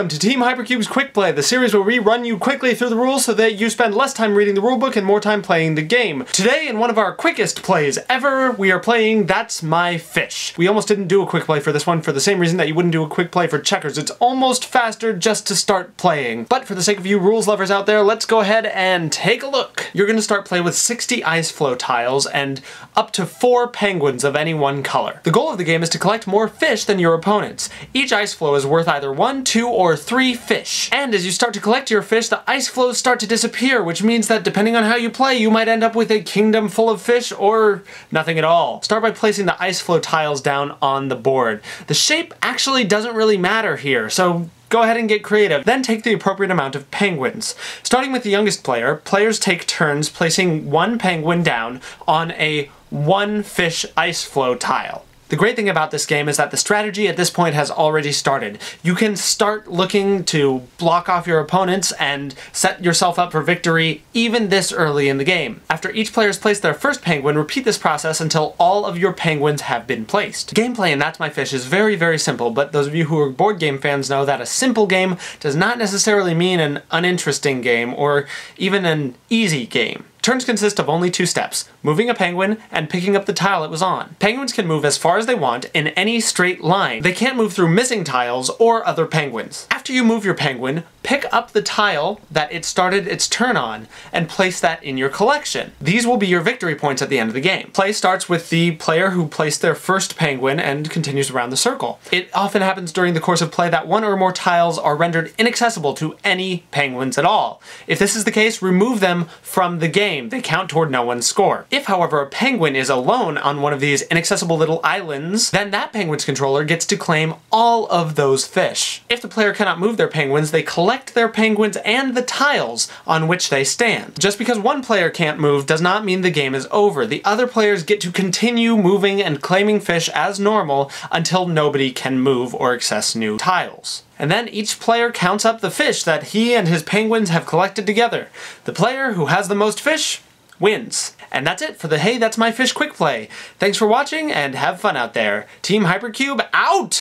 Welcome to Team Hypercube's Quick Play, the series where we run you quickly through the rules so that you spend less time reading the rulebook and more time playing the game. Today, in one of our quickest plays ever, we are playing That's My Fish. We almost didn't do a quick play for this one for the same reason that you wouldn't do a quick play for checkers. It's almost faster just to start playing. But for the sake of you rules lovers out there, let's go ahead and take a look. You're going to start play with 60 ice flow tiles and up to 4 penguins of any one color. The goal of the game is to collect more fish than your opponents. Each ice flow is worth either 1, 2, or 3 fish. And as you start to collect your fish, the ice flows start to disappear, which means that depending on how you play, you might end up with a kingdom full of fish or nothing at all. Start by placing the ice flow tiles down on the board. The shape actually doesn't really matter here, so go ahead and get creative. Then take the appropriate amount of penguins. Starting with the youngest player, players take turns placing 1 penguin down on a 1 fish ice flow tile. The great thing about this game is that the strategy at this point has already started. You can start looking to block off your opponents and set yourself up for victory even this early in the game. After each player has placed their first penguin, repeat this process until all of your penguins have been placed. Gameplay in That's My Fish is very, very simple, but those of you who are board game fans know that a simple game does not necessarily mean an uninteresting game or even an easy game. Turns consist of only 2 steps, moving a penguin and picking up the tile it was on. Penguins can move as far as they want in any straight line. They can't move through missing tiles or other penguins. After you move your penguin, pick up the tile that it started its turn on and place that in your collection. These will be your victory points at the end of the game. Play starts with the player who placed their first penguin and continues around the circle. It often happens during the course of play that 1 or more tiles are rendered inaccessible to any penguins at all. If this is the case, remove them from the game. They count toward no one's score. If, however, a penguin is alone on one of these inaccessible little islands, then that penguin's controller gets to claim all of those fish. If the player cannot move their penguins, they collect their penguins and the tiles on which they stand. Just because one player can't move does not mean the game is over. The other players get to continue moving and claiming fish as normal until nobody can move or access new tiles. And then each player counts up the fish that he and his penguins have collected together. The player who has the most fish wins. And that's it for the Hey That's My Fish Quick Play. Thanks for watching and have fun out there. Team Hypercube out!